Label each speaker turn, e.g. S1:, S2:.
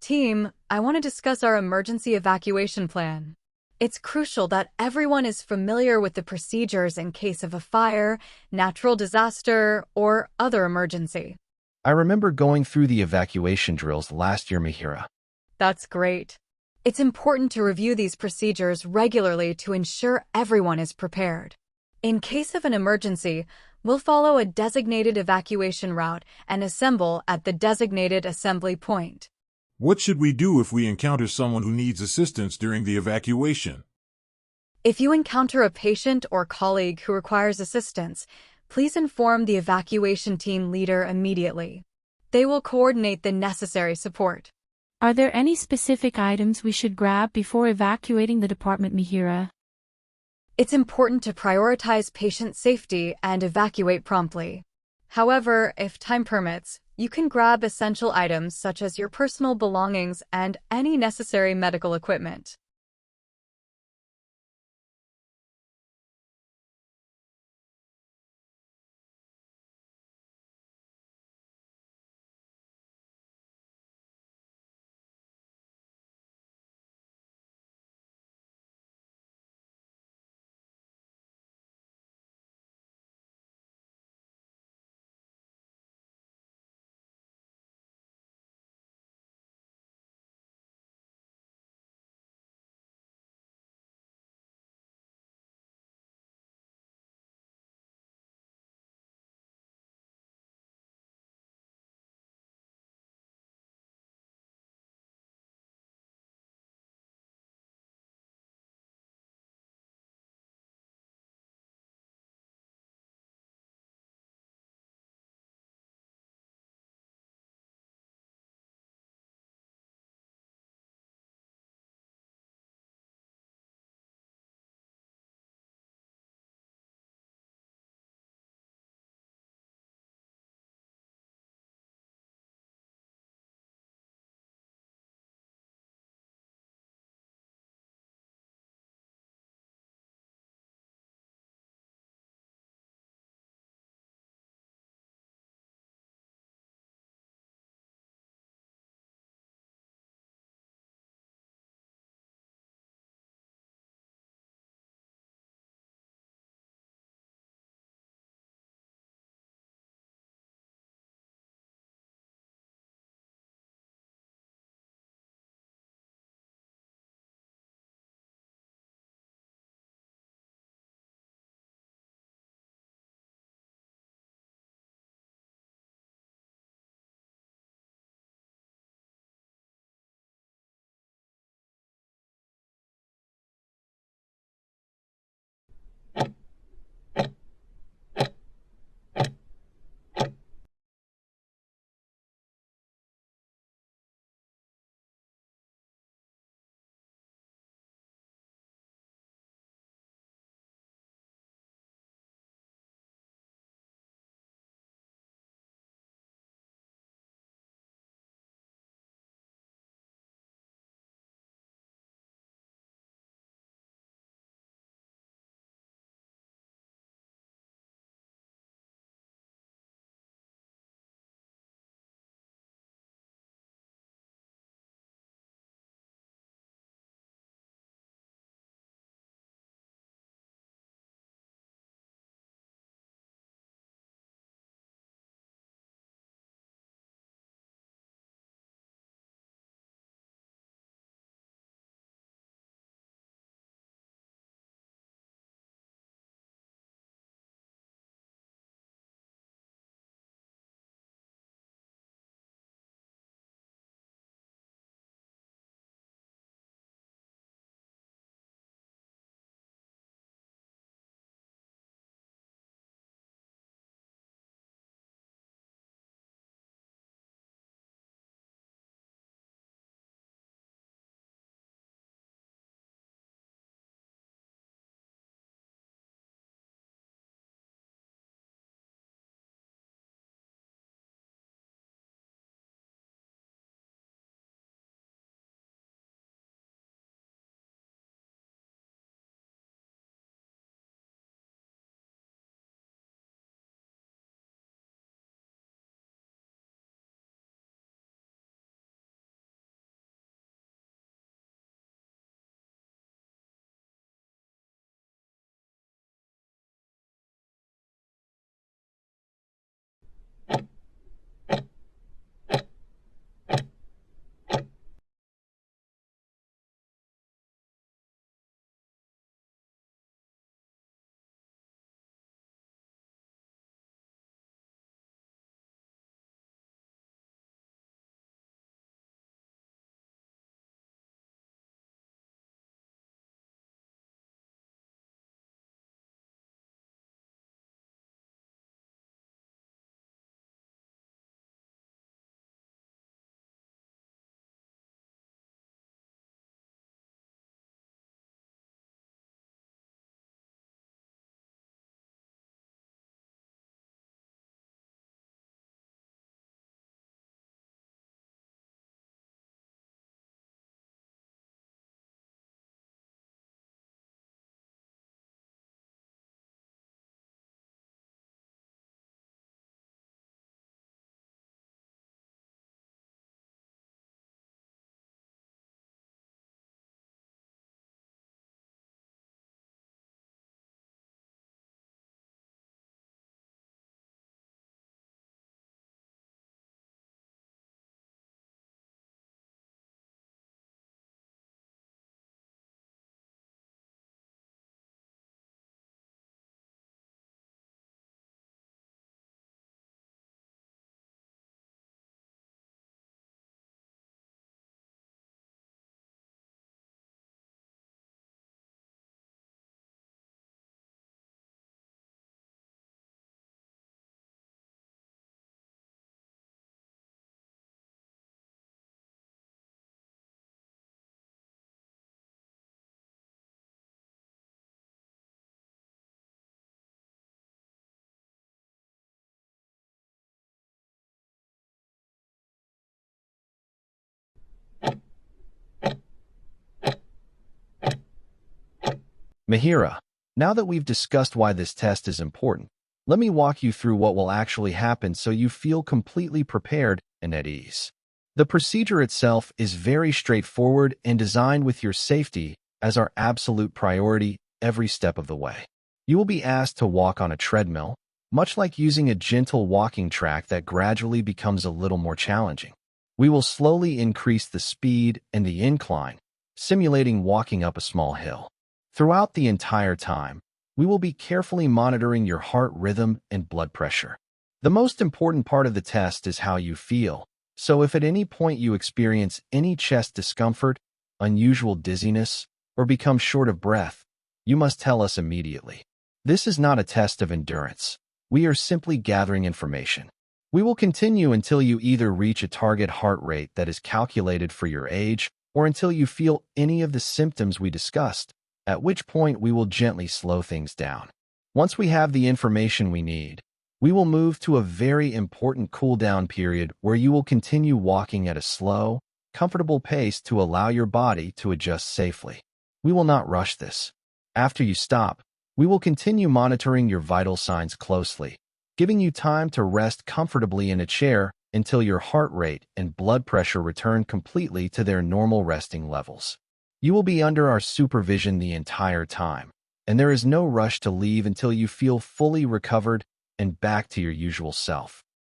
S1: Team, I want to discuss our emergency evacuation plan. It's crucial that everyone is familiar with the procedures in case of a fire, natural disaster, or other emergency.
S2: I remember going through the evacuation drills last year, Mihira.
S1: That's great. It's important to review these procedures regularly to ensure everyone is prepared. In case of an emergency, we'll follow a designated evacuation route and assemble at the designated assembly point.
S3: What should we do if we encounter someone who needs assistance during the evacuation?
S1: If you encounter a patient or colleague who requires assistance, please inform the evacuation team leader immediately. They will coordinate the necessary support.
S4: Are there any specific items we should grab before evacuating the department, Mihira?
S1: It's important to prioritize patient safety and evacuate promptly. However, if time permits, you can grab essential items such as your personal belongings and any necessary medical equipment.
S2: Mihira, now that we've discussed why this test is important, let me walk you through what will actually happen so you feel completely prepared and at ease. The procedure itself is very straightforward and designed with your safety as our absolute priority every step of the way. You will be asked to walk on a treadmill, much like using a gentle walking track that gradually becomes a little more challenging. We will slowly increase the speed and the incline, simulating walking up a small hill. Throughout the entire time, we will be carefully monitoring your heart rhythm and blood pressure. The most important part of the test is how you feel, so if at any point you experience any chest discomfort, unusual dizziness, or become short of breath, you must tell us immediately. This is not a test of endurance. We are simply gathering information. We will continue until you either reach a target heart rate that is calculated for your age or until you feel any of the symptoms we discussed, at which point we will gently slow things down. Once we have the information we need, we will move to a very important cool-down period where you will continue walking at a slow, comfortable pace to allow your body to adjust safely. We will not rush this. After you stop, we will continue monitoring your vital signs closely, giving you time to rest comfortably in a chair until your heart rate and blood pressure return completely to their normal resting levels. You will be under our supervision the entire time, and there is no rush to leave until you feel fully recovered and back to your usual self.